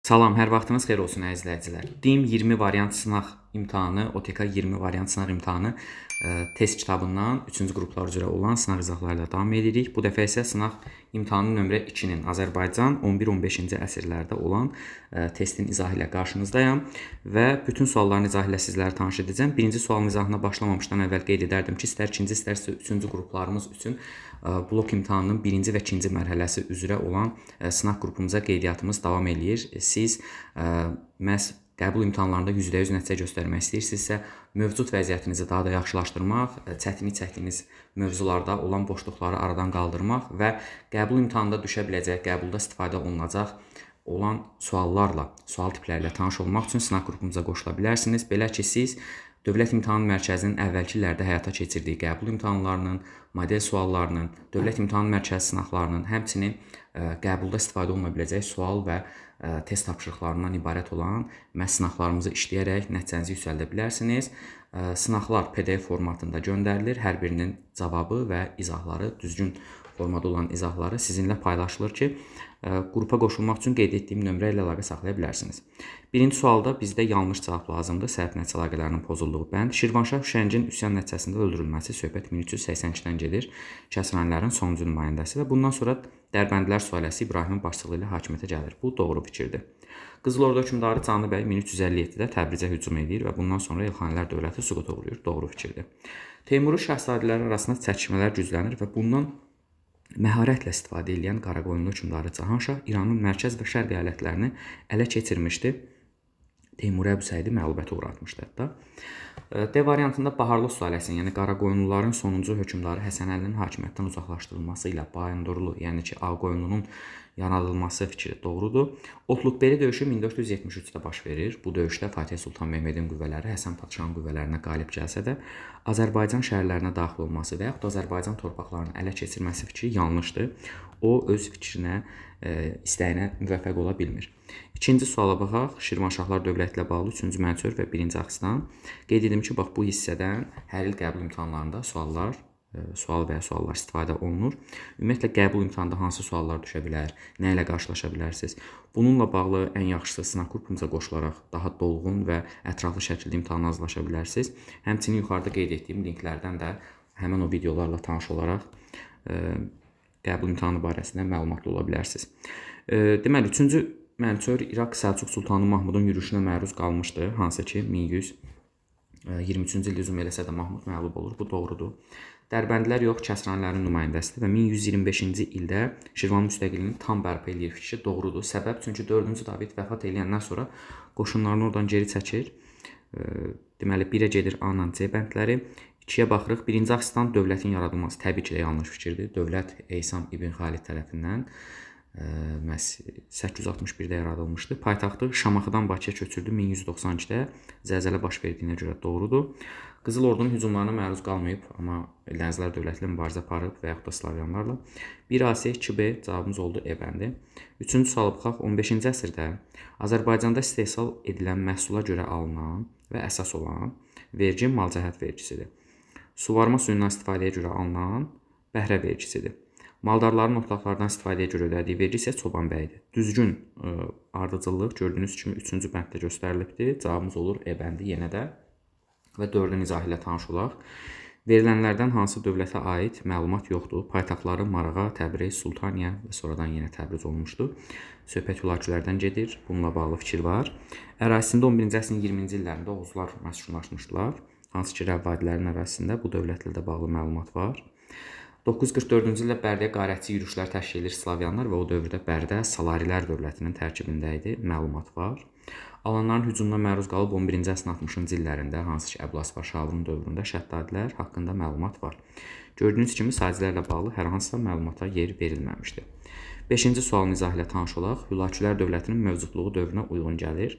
Salam, hər vaxtınız xeyir olsun əziz izləyicilər. DİM 20 variant sınaq imtahanı, OTK 20 variant sınaq imtahanı test kitabından 3-cü qruplar üzrə olan sınaq izahlarıyla davam edirik. Bu dəfə isə sınaq imtahanı nömrə 2-nin Azərbaycan 11-15-ci əsrlərdə olan testin izahı ilə qarşınızdayam və bütün sualların izahı ilə sizləri tanış edəcəm. Birinci sualın izahına başlamamışdan əvvəl qeyd edərdim ki, istər ikinci, istərsə 3-cü qruplarımız üçün blok imtahanının birinci və ikinci mərhələsi üzrə olan sınaq qrupumuza qeydiyyatımız davam eləyir. Siz məhz qəbul imtahanlarında %100 nəticə göstərmək istəyirsinizsə, mövcud vəziyyətinizi daha da yaxşılaşdırmaq, çətinlik çəkdiyiniz mövzularda olan boşluqları aradan qaldırmaq və qəbul imtahanında düşə biləcək, qəbulda istifadə olunacaq olan suallarla, sual tipləri ilə tanış olmaq üçün sınaq qrupumuza qoşula bilərsiniz. Belə ki, siz Dövlət İmtahan Mərkəzinin əvvəlki illərdə həyata keçirdiyi qəbul imtahanlarının, model suallarının, Dövlət İmtahan Mərkəzi sınaqlarının, həmçinin qəbulda istifadə oluna biləcək sual və test tapşırıqlarından ibarət olan məhz sınaqlarımızı işləyərək nəticənizi yüksəldə bilərsiniz. Sınaqlar PDF formatında göndərilir. Hər birinin cavabı və izahları, düzgün formada olan izahları sizinlə paylaşılır ki, qrupa qoşulmaq üçün qeyd etdiyim nömrə ilə əlaqə saxlaya bilərsiniz. Birinci sualda bizdə yanlış cavab lazımdır. Səhv nəticə əlaqələrinin pozulduğu bənd. Şirvanşah Hüseynin üsyan nəticəsində öldürülməsi söhbət 1382-dən gedir. Kəsrənlərin sonuncu nümayəndəsi və bundan sonra Dərbəndilər sülaləsi İbrahimin başçılığı ilə hakimiyyətə gəlir. Bu doğru fikirdir. Qızıl Ordu hökmdarı Canlı bəy 1357-də Təbrizə hücum edir və bundan sonra Elxanilər dövləti süquta uğrayır. Doğru fikirdir. Teymuri şahzadələri arasında çəkişmələr güclənir və bundan məharətlə istifadə edən Qaraqoyunlu hökmdarı Cahanşah İranın mərkəz və şərq əyalətlərini ələ keçirmişdi. Teymuri Əbüsəyidi məğlubiyyətə uğratmışdı hətta. D variantında Baharlı sülaləsinin, yəni Qaraqoyunluların sonuncu hökmdarı Həsən Əlinin hakimiyyətdən uzaqlaşdırılması ilə Bayındurlu, yəni ki, Ağqoyunlunun yaradılması fikri doğrudur. Otluqbeli döyüşü 1473-də baş verir. Bu döyüşdə Fatih Sultan Mehmedin qüvvələri Həsən Padşahın qüvvələrinə qalib gəlsə də, Azərbaycan şəhərlərinə daxil olması və yaxud da Azərbaycan torpaqlarını ələ keçirməsi fikri yanlışdır. O öz fikrinə, istəyinə müvəffəq ola bilmir. İkinci suala baxaq. Şirvanşahlar dövləti ilə bağlı 3-cü Mənsur və 1-ci Axistan. Qeyd edim ki, bax bu hissədən hər il qəbul imtahanlarında sual və ya suallar istifadə olunur. Ümumiyyətlə qəbul imtahanında hansı suallar düşə bilər, nə ilə qarşılaşa bilərsiniz? Bununla bağlı ən yaxşısı sınaq qrupumuza qoşularaq daha dolğun və ətraflı şəkildə imtahana hazırlaşa bilərsiniz. Həmçinin yuxarıda qeyd etdiyim linklərdən də həmin o videolarla tanış olaraq qəbul imtahanı barəsində məlumatlı ola bilərsiniz. Deməli, 3-cü Mənsur İraq Səlcuq Sultanı Mahmudun yürüşünə məruz qalmışdı, hansı ki 1123-cü ildə hücum eləsə də Mahmud məğlub olur. Bu doğrudur. Dərbəndilər yox, Kəsranlərin nümayəndəsidir və 1125-ci ildə Şirvan müstəqilliyini tam bərpa eləyir fikri doğrudur. Səbəb çünki 4-cü David vəfat eləyəndən sonra qoşunlarını oradan geri çəkir. Deməli, 1-ə gedir A-la C bəndləri. 2-yə baxırıq. 1-ci Axistan dövlətin yaradılması təbii ki də yanlış fikirdir. Dövlət Eysam İbn Xalid tərəfindən 861-də yaradılmışdı. Paytaxtı Şamaxıdan Bakıya köçürdü 1192-də. Zəlzələ baş verdiyinə görə doğrudur. Qızıl Ordunun hücumlarına məruz qalmayıb, amma Lənkəran dövləti ilə mübarizə aparıb və yaxud da Slavyanlarla. 1A, 2B cavabımız oldu E bəndi. 3-cü suala baxaq. 15-ci əsrdə Azərbaycanda istehsal edilən məhsula görə alınan və əsas olan vergi malcəhət vergisidir. Suvarma suyundan istifadəyə görə alınan bəhrə vergisidir. Maldarların otlaqlardan istifadəyə görə ödədiyi vergi isə çoban bəyidir. Düzgün ardıcıllıq gördüyünüz kimi 3-cü bənddə göstərilibdir. Cavabımız olur E bəndi yenə də və 4-ün izahı ilə tanış olaq. Verilənlərdən hansı dövlətə aid məlumat yoxdur? Paytaxtları Marağa, Təbriz, Sultaniyə və sonradan yenə Təbriz olmuşdur. Söhbət Hülakülərdən gedir. Bununla bağlı fikir var. Ərazisində 11-ci əsrin 20-ci illərində Oğuzlar məskunlaşmışdılar. Hansı ki Rəvvadilərin ərazisində bu dövlətlə də bağlı məlumat var. 944-cü ildə Bərdiyə qarətçi yürüşlər təşkil edir Slavyanlar və o dövrdə Bərdə Salarilər dövlətinin tərkibində idi. Məlumat var. Alanların hücumuna məruz qalıb 11-ci əsrin 60-cı illərində, hansı ki Əbülasvar Şahrun dövründə Şəddadilər haqqında məlumat var. Gördüyünüz kimi sahicilərlə bağlı hər hansısa məlumata yer verilməmişdir. 5-ci sualın izahı ilə tanış olaq. Hülakülər dövlətinin mövcudluğu dövrünə uyğun gəlir.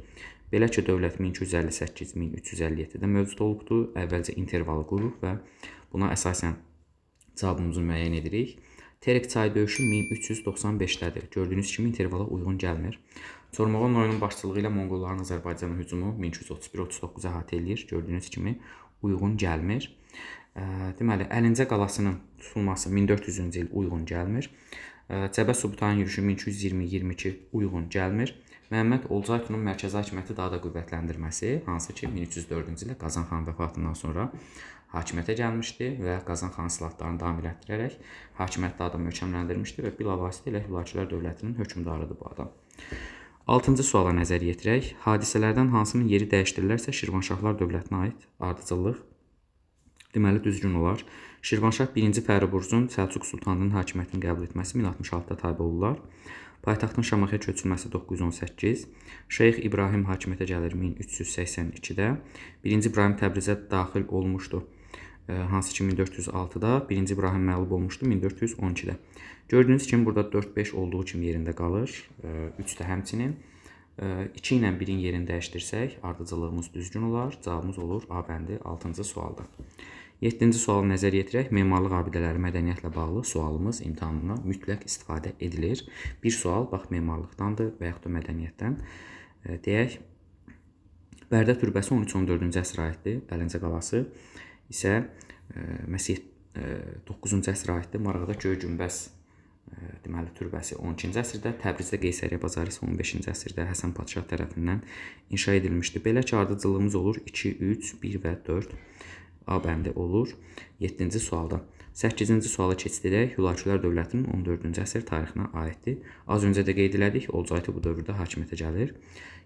Belə ki, dövlət 1258-1357-də mövcud olubdur. Əvvəlcə intervalı qururuq və buna əsasən cavabımızı müəyyən edirik. Terek çayı döyüşü 1395-dədir. Gördüyünüz kimi intervala uyğun gəlmir. Çormaqon oyunun başçılığı ilə Monqolların Azərbaycana hücumu 1231-39 əhatə eləyir. Gördüyünüz kimi uyğun gəlmir. Deməli, Əlincə qalasının tutulması 1400-cü il uyğun gəlmir. Cəbə Subutayın yürüşü 1220-22 uyğun gəlmir Məhəmməd Olcaytunun mərkəzi hakimiyyəti daha da qüvvətləndirməsi, hansı ki 1304-cü ildə Qazan xan vəfatından sonra hakimiyyətə gəlmişdi və Qazan xan silahlarını davam elətdirərək hakimiyyəti daha da möhkəmləndirmişdi və bilavasitə ilə Hülakülər dövlətinin hökmdarıdır bu adam. 6-cı suala nəzər yetirək. Hadisələrdən hansının yeri dəyişdirilərsə Şirvanşahlar dövlətinə aid ardıcıllıq deməli düzgün olar. Şirvanşah 1-ci Fəriburzun Səlcuq sultanının hakimiyyətini qəbul etməsi 1066-da tabe olurlar. Paytaxtın Şamaxıya köçürülməsi 918, Şeyx İbrahim hakimiyyətə gəlir 1382-də, 1-ci İbrahim Təbrizə daxil olmuşdu, hansı ki 1406-da, 1-ci İbrahim məğlub olmuşdu 1412-də. Gördüyünüz kimi burada 4-5 olduğu kimi yerində qalır, 3 də həmçinin. 2 ilə 1-in yerini dəyişdirsək, ardıcıllığımız düzgün olar, cavabımız olur A bəndi 6-cı sualda. 7-ci sualı nəzər yetirək. Memarlıq abidələri mədəniyyətlə bağlı sualımız imtahanına mütləq istifadə edilir. Bir sual, bax, memarlıqdandır və yaxud da mədəniyyətdən. Deyək, Bərdə türbəsi 13-14-cü əsrə aiddir, Əlincə qalası isə Məsih 9-cu əsrə aiddir. Marağada Göy Günbəz deməli türbəsi 12-ci əsrdə, Təbrizdə Qeysəriyyə bazarı isə 15-ci əsrdə Həsən Padşah tərəfindən inşa edilmişdir. Belə ki, ardıcıllığımız olur 2, 3, 1 və 4. A bəndi olur 7-ci sualda. 8-ci suala keçid edək. Hülakülər dövlətinin 14-cü əsr tarixinə aiddir. Az öncə də qeyd elədik, Olcaytı bu dövrdə hakimiyyətə gəlir.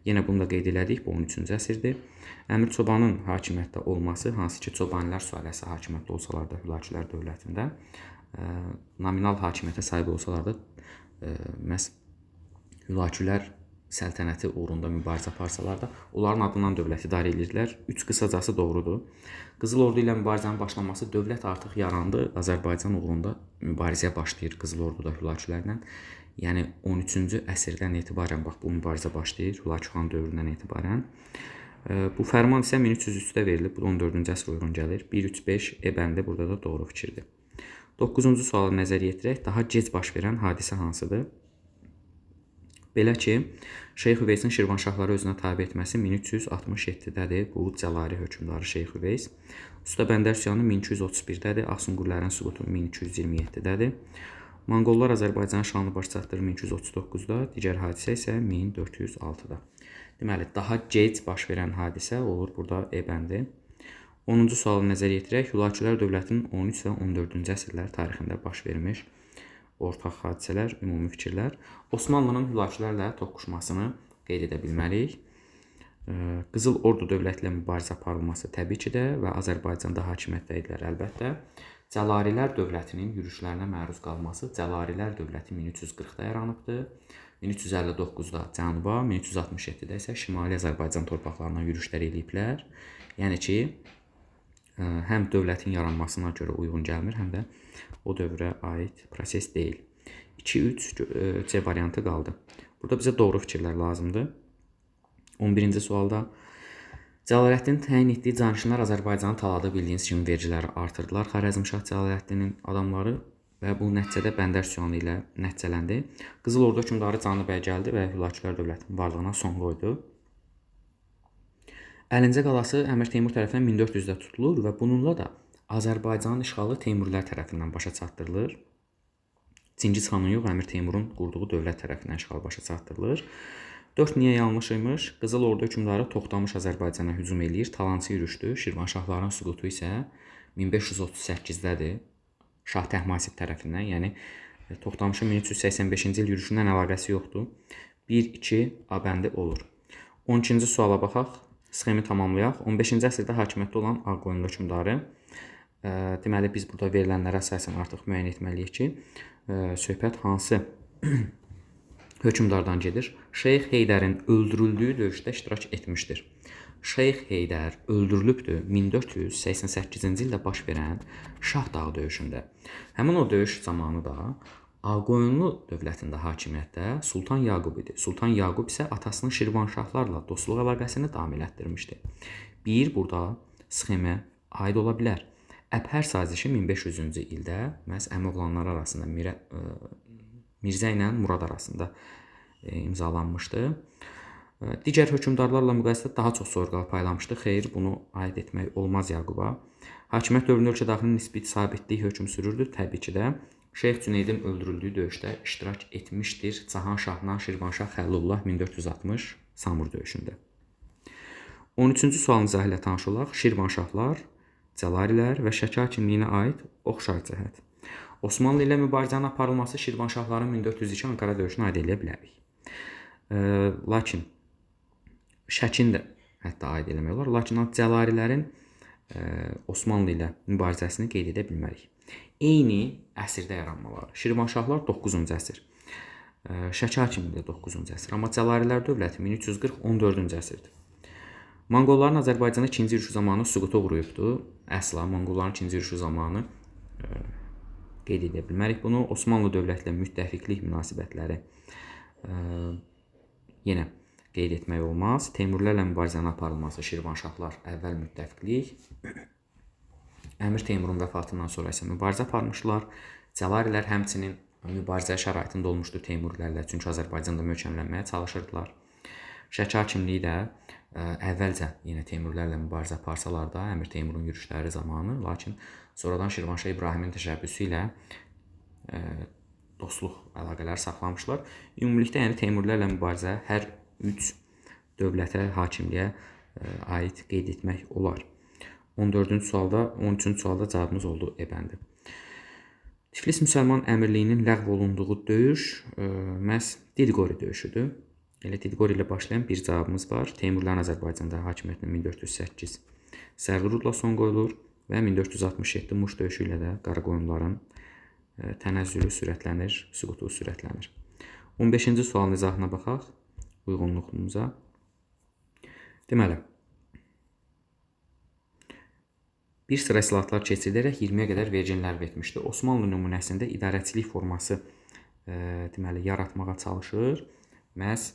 Yenə bunu da qeyd elədik, bu 13-cü əsrdir. Əmir Çobanın hakimiyyətdə olması, hansı ki Çobanilər sülaləsi hakimiyyətdə olsalar da Hülakülər dövlətində, nominal hakimiyyətə sahib olsalar da məhz Hülakülər səltənəti uğrunda mübarizə aparsalar da, onların adından dövlət idarə edirdilər. 3 qısacası doğrudur. Qızıl Ordu ilə mübarizənin başlanması, dövlət artıq yarandı, Azərbaycan uğrunda mübarizəyə başlayır Qızıl Ordu da Hülakülərlə. Yəni 13-cü əsrdən etibarən bax bu mübarizə başlayır, Hülakü xan dövründən etibarən. Bu fərman isə 1303-də verilib, bu da 14-cü əsr uyğun gəlir. 1-3-5 E bəndi burada da doğru fikirdir. 9-cu sualı nəzər yetirək. Daha gec baş verən hadisə hansıdır? Belə ki, Şeyx Üveysin Şirvanşahları özünə tabe etməsi 1367-dədir. Bu Cəlari hökmdarı Şeyx Üveys. Usta Bəndər üsyanı 1231-dədir. Axsunqurlərin süqutu 1227-dədir. Monqollar Azərbaycan şanlı baş çatdırır 1239-da. Digər hadisə isə 1406-da. Deməli, daha gec baş verən hadisə olur burada E bəndi. 10-cu sualı nəzər yetirək. Hülakülər dövlətinin 13 və 14-cü əsrlər tarixində baş vermiş ortaq hadisələr, ümumi fikirlər. Osmanlının Hülakülərlə toqquşmasını qeyd edə bilməliyik. Qızıl Ordu dövləti ilə mübarizə aparılması təbii ki də və Azərbaycanda hakimiyyətdə idilər əlbəttə. Cəlarilər dövlətinin yürüşlərinə məruz qalması, Cəlarilər dövləti 1340-da yaranıbdır. 1359-da Cənuba, 1367-də isə Şimali Azərbaycan torpaqlarına yürüşlər eləyiblər. Yəni ki, həm dövlətin yaranmasına görə uyğun gəlmir, həm də o dövrə aid proses deyil. 2-3 C variantı qaldı. Burada bizə doğru fikirlər lazımdır. 11-ci sualda Cəlaləddin təyin etdiyi canişinlər Azərbaycanı taladı, bildiyiniz kimi vergiləri artırdılar. Xarəzmşah Cəlaləddinin adamları və bu nəticədə Bəndər üsyanı ilə nəticələndi. Qızıl Ordu hökmdarı Canlı bəy gəldi və Hülakülər dövlətinin varlığına son qoydu. Əlincə qalası Əmir Teymur tərəfindən 1400-də tutulur və bununla da Azərbaycanın işğalı Teymurilər tərəfindən başa çatdırılır. Çingiz xanın yox, Əmir Teymurun qurduğu dövlət tərəfindən işğal başa çatdırılır. 4 niyə yanlış imiş? Qızıl Ordu hökmdarı Toxtamış Azərbaycana hücum eləyir, talançı yürüşdü. Şirvanşahların süqutu isə 1538-dədir. Şah Təhmasib tərəfindən, yəni Toxtamışın 1385-ci il yürüşündən əlaqəsi yoxdur. 1-2 A bəndi olur. 12-ci suala baxaq, sxemi tamamlayaq. 15-ci əsrdə hakimiyyətdə olan Ağqoyunlu hökmdarı. Deməli, biz burada verilənlərə əsasən artıq müəyyən etməliyik ki, söhbət hansı hökmdardan gedir? Şeyx Heydərin öldürüldüyü döyüşdə iştirak etmişdir. Şeyx Heydər öldürülübdür 1488-ci ildə baş verən Şahdağı döyüşündə. Həmin o döyüş zamanı da Ağqoyunlu dövlətində hakimiyyətdə Sultan Yaqub idi. Sultan Yaqub isə atasının Şirvanşahlarla dostluq əlaqəsini davam elətdirmişdi. Bir, burada sxemə aid ola bilər. Əbhər sazişi 1500-cü ildə məhz əmioğlanları arasında Mirzə ilə Murad arasında imzalanmışdı. Digər hökmdarlarla müqayisədə daha çox soyurqal paylamışdı. Xeyr, bunu aid etmək olmaz Yaquba. Hakimiyyət dövründə ölkə daxilinin nisbi sabitlik hökm sürürdü. Təbii ki də Şeyx Cüneydin öldürüldüyü döyüşdə iştirak etmişdir. Cahan Şahla Şirvanşah Xəlilullah 1460 Samur döyüşündə. 13-cü sualın izahı ilə tanış olaq. Şirvanşahlar, Cəlalilər və Şəki hakimliyinə aid oxşar cəhət. Osmanlı ilə mübarizənin aparılması Şirvanşahların 1402 Ankara döyüşünə aid edə bilərik. Lakin Şəkin də hətta aid eləmək olar. Lakin Cəlalilərin Osmanlı ilə mübarizəsini qeyd edə bilmərik. Eyni əsrdə yaranmaları. Şirvanşahlar 9-cu əsr. Şəki hakimliyi də 9-cu əsr. Amma Cəlalilər dövləti 1340-14-cü əsrdir. Monqolların Azərbaycana ikinci yürüşü zamanı süquta uğrayıbdır. Əsla Monqolların ikinci yürüşü zamanı qeyd edə bilmərik bunu. Osmanlı dövləti ilə müttəfiqlik münasibətləri yenə qeyd etmək olmaz. Teymurilərlə mübarizənin aparılması, Şirvanşahlar əvvəl müttəfiqlik. Əmir Teymurun vəfatından sonra isə mübarizə aparmışlar. Cəlalilər həmçinin mübarizə şəraitində olmuşdur Teymurilərlə, çünki Azərbaycanda möhkəmlənməyə çalışırdılar. Şəki hakimliyi də əvvəlcə yenə Teymurilərlə mübarizə aparsalar da Əmir Teymurun yürüşləri zamanı, lakin sonradan Şirvanşah İbrahimin təşəbbüsü ilə dostluq əlaqələri saxlamışlar. Ümumilikdə yəni Teymurilərlə mübarizə hər üç dövlətə, hakimliyə aid qeyd etmək olar. 13-cü sualda cavabımız oldu E bəndi. Tiflis müsəlman əmirliyinin ləğv olunduğu döyüş məhz Didqori döyüşüdür. Elə Didqori ilə başlayan bir cavabımız var. Teymurilərin Azərbaycanda hakimiyyətinə 1408 Sərqurudla son qoyulur və 1467 Muş döyüşü ilə də Qaraqoyunluların tənəzzülü sürətlənir, süqutu sürətlənir. 15-ci sualın izahına baxaq, uyğunluğumuza. Deməli, bir sıra islahatlar keçirilərək 20-yə qədər vergi ləğv etmişdi. Osmanlı nümunəsində idarəçilik forması deməli yaratmağa çalışır. Məhz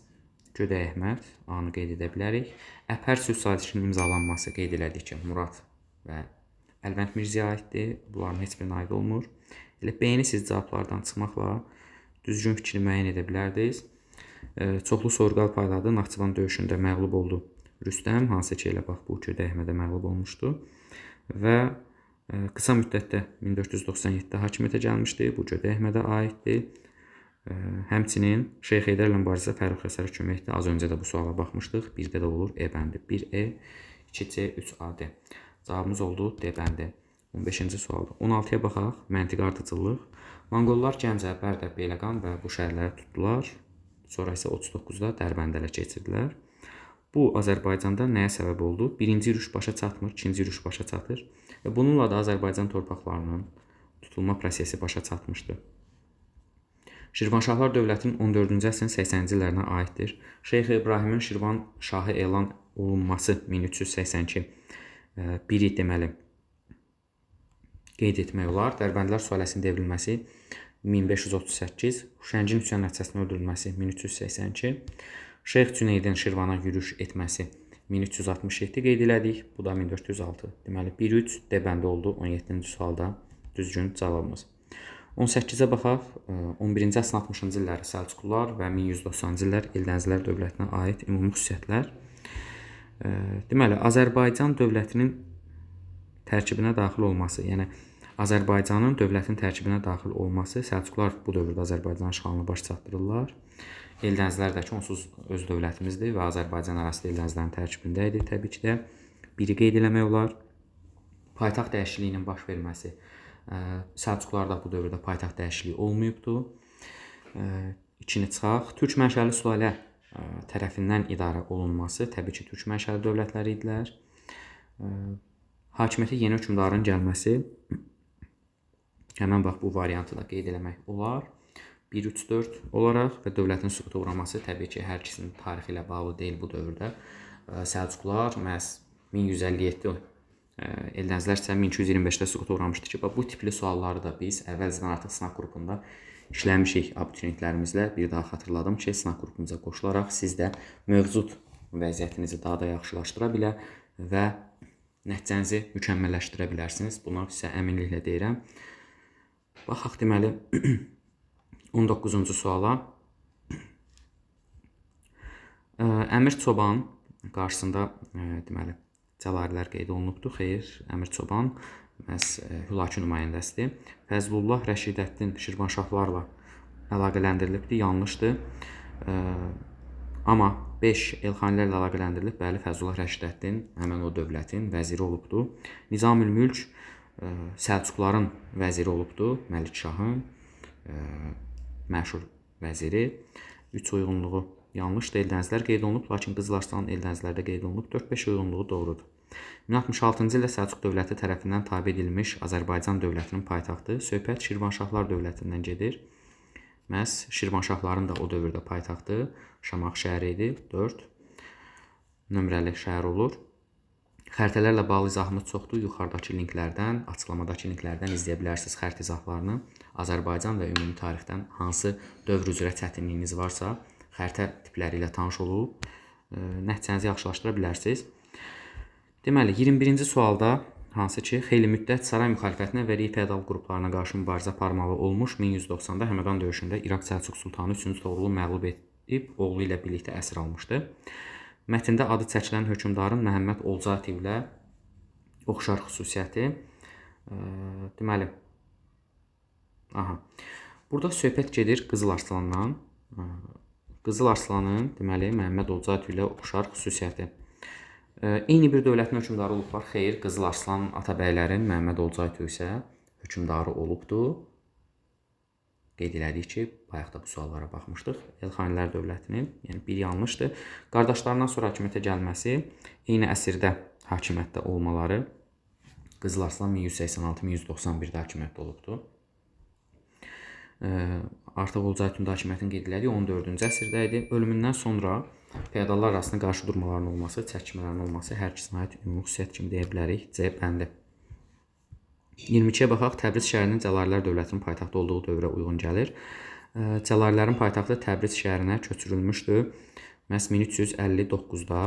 Gödək Əhməd anı qeyd edə bilərik. Əpər sülh sazişinin imzalanması qeyd elədik ki, Murad və Əlvənd Mirzəyə aiddir. Bunların heç birinə aid olmur. Elə beyinisiz cavablardan çıxmaqla düzgün fikri müəyyən edə bilərdiniz. Çoxlu soyurqal payladı. Naxçıvan döyüşündə məğlub oldu Rüstəm, hansı ki elə bax bu Gödək Əhmədə məğlub olmuşdu. Və qısa müddətdə 1497-də hakimiyyətə gəlmişdi. Bu Gödək Əhmədə aiddir. Həmçinin Şeyx Heydərlə mübarizə Fərrux Xəsərə köməkdir. Az öncə də bu suala baxmışdıq. Birdə də olur E bəndi. 1E, 2C, 3AD. Cavabımız oldu D bəndi. 15-ci sualda. 16-ya baxaq. Məntiqi ardıcıllıq. Monqollar Gəncə, Bərdə, Beyləqan və bu şəhərləri tutdular. Sonra isə 39-da Dərbəndə ələ keçirdilər. Bu Azərbaycanda nəyə səbəb oldu? Birinci yürüş başa çatmır, ikinci yürüş başa çatır. Və bununla da Azərbaycan torpaqlarının tutulma prosesi başa çatmışdı. Şirvanşahlar dövlətinin 14-cü əsrin 80-ci illərinə aiddir. Şeyx İbrahimin Şirvan şahı elan olunması 1382 biri deməli qeyd etmək olar. Dərbəndilər sülaləsinin devrilməsi 1538, Huşəngin üsyan nəticəsində öldürülməsi 1382, Şeyx Cüneydin Şirvana yürüş etməsi 1367 qeyd elədik. Bu da 1406. Deməli 1-3 D bəndi oldu 17-ci sualda düzgün cavabımız. 18-ə baxaq. 11-ci əsrin 60-cı illəri Səlcuqlular və 1190-cı illər Eldənzilər dövlətinə aid ümumi xüsusiyyətlər. Deməli, Azərbaycan dövlətinin tərkibinə daxil olması, yəni Azərbaycanın dövlətin tərkibinə daxil olması, Səlcuqlular bu dövrdə Azərbaycan işğalını baş çatdırırlar. Eldənzilər də ki, onsuz öz dövlətimizdir və Azərbaycan arasında Eldənzlərin tərkibində idi. Təbii ki də biri qeyd eləmək olar. Paytaxt dəyişikliyinin baş verməsi. Səlcuqlarda bu dövrdə paytaxt dəyişikliyi olmayıbdır. İkini çıxaq. Türk mənşəli sülalə tərəfindən idarə olunması, təbii ki, Türk mənşəli dövlətləri idilər. Hakimiyyətə yeni hökmdarın gəlməsi, həmən bax bu variantı da qeyd eləmək olar. 1-3-4 olaraq və dövlətin süquta uğraması təbii ki, hər ikisinin tarixi ilə bağlı deyil bu dövrdə. Səlcuqlar məhz 1157 Eldənzilər isə 1225-də süquta uğramışdı ki, bu tipli sualları da biz əvvəlcədən artıq sınaq qrupunda işləmişik abituriyentlərimizlə. Bir daha xatırladım ki, sınaq qrupumuza qoşularaq siz də mövcud vəziyyətinizi daha da yaxşılaşdıra bilər və nəticənizi mükəmməlləşdirə bilərsiniz. Bunu sizə əminliklə deyirəm. Baxaq deməli 19-cu suala. Əmir Çoban qarşısında deməli Cəlalilər qeyd olunubdur. Xeyr, Əmir Çoban məhz Hülaki nümayəndəsidir. Fəzlullah Rəşidəddin Şirvanşahlarla əlaqələndirilibdir, yanlışdır. Amma 5 Elxanilərlə əlaqələndirilib. Bəli, Fəzlullah Rəşidəddin həmin o dövlətin vəziri olubdur. Nizamülmülk Səlcuqların vəziri olubdur. Məlikşahın məşhur vəziri. 3 uyğunluğu yanlışdır. Eldənizlər qeyd olunub, lakin Qızıl Arslanın Eldənizlərdə qeyd olunub. 4-5 uyğunluğu doğrudur. 1066-cı ildə Səlcuq dövləti tərəfindən tabe edilmiş Azərbaycan dövlətinin paytaxtı söhbət Şirvanşahlar dövlətindən gedir. Məhz Şirvanşahların da o dövrdə paytaxtı Şamaxı şəhəri idi. 4 nömrəli şəhər olur. Xəritələrlə bağlı izahımız çoxdur. Yuxarıdakı linklərdən, açıqlamadakı linklərdən izləyə bilərsiniz xərit izahlarını. Azərbaycan və ümumi tarixdən hansı dövr üzrə çətinliyiniz varsa, xəritə tipləri ilə tanış olub nəticənizi yaxşılaşdıra bilərsiniz. Deməli, 21-ci sualda hansı ki, xeyli müddət saray müxalifətinə və feodal qruplarına qarşı mübarizə aparmalı olmuş 1190-da Həmədan döyüşündə İraq Səlcuq Sultanı 3-cü Toğrulu məğlub edib, oğlu ilə birlikdə əsir almışdı. Mətndə adı çəkilən hökmdarın Məhəmməd Olcaytı ilə oxşar xüsusiyyəti. Deməli, burada söhbət gedir Qızıl Arslandan. Qızıl Arslanın, deməli, Məhəmməd Olcaytı ilə oxşar xüsusiyyəti. Eyni bir dövlətin hökmdarı olublar. Xeyr, Qızıl Arslan Atabəylərin, Məhəmməd Olcaytı isə hökmdarı olubdur. Qeyd elədik ki, bayaqda bu suallara baxmışdıq. Elxanilər dövlətinin, yəni bir yanlışdır. Qardaşlarından sonra hakimiyyətə gəlməsi, eyni əsrdə hakimiyyətdə olmaları. Qızıl Arslan 1186-1191-də hakimiyyətdə olubdur. Artıq Olcaytın da hakimiyyətini qeyd elədik, 14-cü əsrdə idi. Ölümündən sonra feodallar arasında qarşı durmaların olması, çəkişmələrin olması hər ikisinə aid ümumi xüsusiyyət kimi deyə bilərik. C bəndi. 22-yə baxaq, Təbriz şəhərinin Cəlalilər dövlətinin paytaxtı olduğu dövrə uyğun gəlir. Cəlalilərin paytaxtı Təbriz şəhərinə köçürülmüşdür. Məhz 1359-da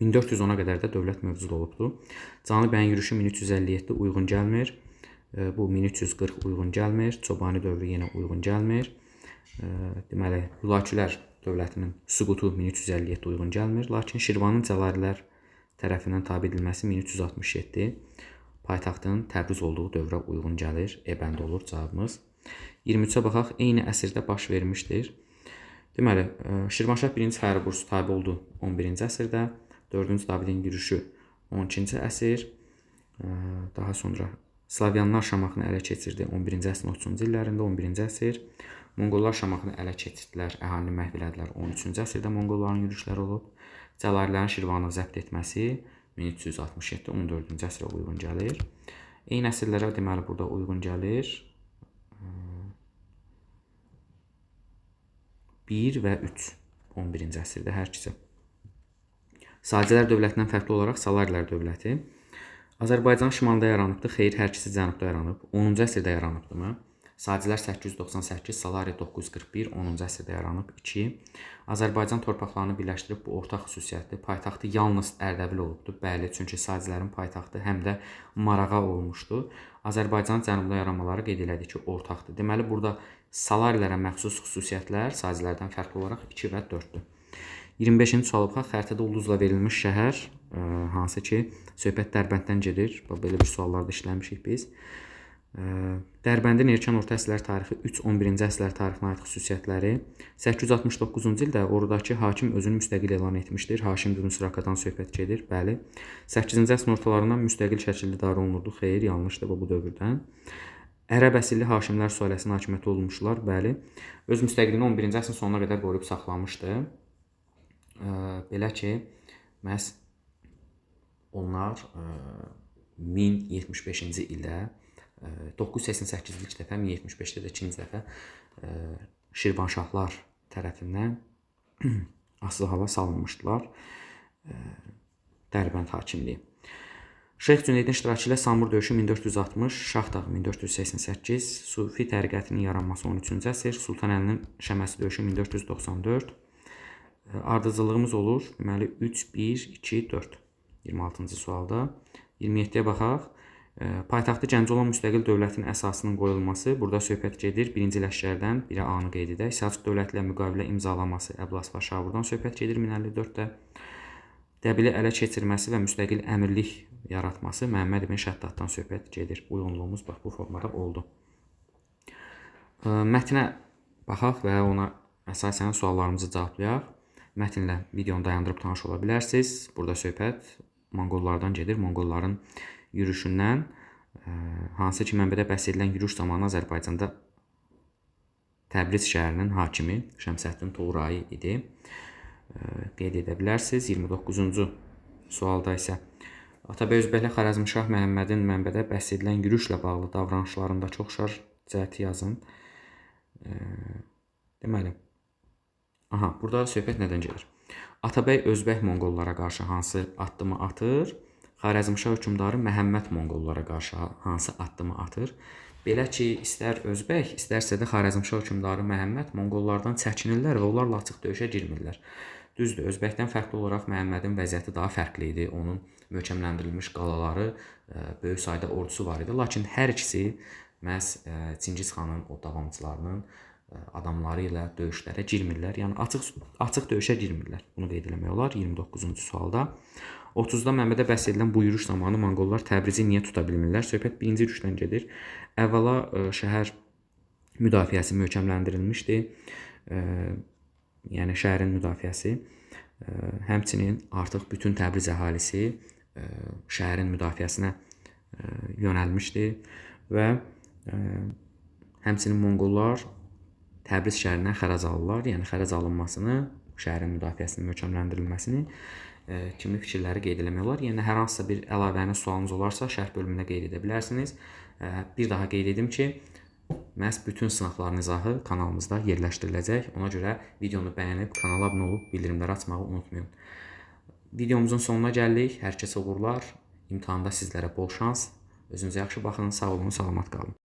1410-a qədər də dövlət mövcud olubdur. Cani bəyin yürüşü 1357 uyğun gəlmir. Bu 1340 uyğun gəlmir. Çobani dövrü yenə uyğun gəlmir. Deməli, Hülakilər dövlətinin süqutu 1357 uyğun gəlmir. Lakin Şirvanın Cəlalilər tərəfindən tabe edilməsi 1367 paytaxtın Təbriz olduğu dövrə uyğun gəlir. E bəndi olur cavabımız. 23-ə baxaq, eyni əsrdə baş vermişdir. Deməli, Şirvanşah 1-ci Fəribursu tabe oldu 11-ci əsrdə, 4-cü Davidin yürüşü 12-ci əsr, daha sonra Slavyanlar Şamaxını ələ keçirdi 11-ci əsrin 30-cu illərində, 11-ci əsr. Monqollar Şamaxını ələ keçirdilər, əhalini məhv elədilər 13-cü əsrdə Monqolların yürüşləri olub. Cəlalilərin Şirvanı zəbt etməsi 1367, 14-cü əsrə uyğun gəlir. Eyni əsrlərə deməli burada uyğun gəlir. 1 və 3, 11-ci əsrdə hər ikisi. Sacilər dövlətindən fərqli olaraq Salarilər dövləti Azərbaycan şimalda yaranıbdır, xeyr, hər ikisi cənubda yaranıb. 10-cu əsrdə yaranıbdırmı? Sacilər 898, Salari 941, 10-cu əsrdə yaranıb. 2. Azərbaycan torpaqlarını birləşdirib bu ortaq xüsusiyyətli. Paytaxtı yalnız Ərdəbil olubdur. Bəli, çünki Sacilərin paytaxtı həm də Marağa olmuşdu. Azərbaycanın cənubda yaranmaları qeyd elədik ki, ortaqdır. Deməli, burada Salarilərə məxsus xüsusiyyətlər Sacilərdən fərqli olaraq 2 və 4-dür. 25-ci suala baxaq, xəritədə ulduzla verilmiş şəhər, hansı ki, söhbət Dərbənddən gedir. Belə bir suallarda işləmişik biz. Dərbəndin erkən orta əsrlər tarixi 3-11-ci əsrlər tarixinə aid xüsusiyyətləri 869-cu ildə oradakı hakim özünü müstəqil elan etmişdir. Haşim ibn Sürakadan söhbət gedir. Bəli. 8-ci əsrin ortalarından müstəqil şəkildə idarə olunurdu. Xeyr, yanlışdır bu dövrdən. Ərəb əsilli hakimlər sülaləsinin hakimiyyəti olmuşlar. Bəli. Öz müstəqilliyini 11-ci əsrin sonuna qədər qoruyub saxlamışdı. Belə ki, məhz onlar 1075-ci ildə 988-ci ilk dəfə, 1075-də də ikinci dəfə Şirvanşahlar tərəfindən asılı hala salınmışdılar. Dərbənd hakimliyi. Şeyx Cüneydin iştirakı ilə Samur döyüşü 1460, Şahdağı 1488, Sufi təriqətinin yaranması 13-cü əsr, Sultan Əlinin Şəməsi döyüşü 1494. Ardıcıllığımız olur. Deməli 3, 1, 2, 4. 26-cı sualda. 27-yə baxaq. Paytaxtı Gəncə olan müstəqil dövlətin əsasının qoyulması. Burada söhbət gedir. 1-ci Ləşkərdən, biri A-nı qeyd edək. Səlcuq dövləti ilə müqavilə imzalaması Əblas və Şaburdan söhbət gedir 1054-də. Dəbili ələ keçirməsi və müstəqil əmirlik yaratması Məhəmməd ibn Şəddaddan söhbət gedir. Uyğunluğumuz bax bu formada oldu. Mətnə baxaq və ona əsasən suallarımızı cavablayaq. Mətnlə videonu dayandırıb tanış ola bilərsiniz. Burada söhbət Monqollardan gedir. Monqolların yürüşündən, hansı ki mənbədə bəhs edilən yürüş zamanı Azərbaycanda Təbriz şəhərinin hakimi Şəmsəddin Toğrayı idi. Qeyd edə bilərsiniz. 29-cu sualda isə Atabəy Özbəklə Xarəzmşah Məhəmmədin mənbədə bəhs edilən yürüşlə bağlı davranışlarında çoxşar cəhəti yazın. Deməli, burada söhbət nədən gedir? Atabəy Özbək Monqollara qarşı hansı addımı atır? Xarəzmşah hökmdarı Məhəmməd Monqollara qarşı hansı addımı atır? Belə ki, istər Özbək, istərsə də Xarəzmşah hökmdarı Məhəmməd Monqollardan çəkinirlər və onlarla açıq döyüşə girmirlər. Düzdür, Özbəkdən fərqli olaraq Məhəmmədin vəziyyəti daha fərqli idi. Onun möhkəmləndirilmiş qalaları, böyük sayda ordusu var idi. Lakin hər ikisi məhz Çingiz xanın o davamçılarının adamları ilə döyüşlərə girmirlər. Yəni açıq döyüşə girmirlər. Bunu qeyd etmək olar 29-cu sualda. 30-da mənbədə bəhs edilən bu yürüş zamanı Monqollar Təbrizi niyə tuta bilmirlər? Söhbət birinci yürüşdən gedir. Əvvəla şəhər müdafiəsi möhkəmləndirilmişdi. Yəni şəhərin müdafiəsi. Həmçinin artıq bütün Təbriz əhalisi şəhərin müdafiəsinə yönəlmişdi və həmçinin Monqollar Təbriz şəhərindən xərac alırlar. Yəni xərac alınmasını, şəhərin müdafiəsinin möhkəmləndirilməsini kimi fikirləri qeyd etmək olar. Yəni hər hansısa bir əlavənin sualınız olarsa şərh bölümünə qeyd edə bilərsiniz. Bir daha qeyd edim ki, məhz bütün sınaqların izahı kanalımızda yerləşdiriləcək. Ona görə videonu bəyənib kanala abunə olub bildirimləri açmağı unutmayın. Videomuzun sonuna gəldik. Hər kəsə uğurlar. İmtahanda sizlərə bol şans. Özünüzə yaxşı baxın. Sağ olun, salamat qalın.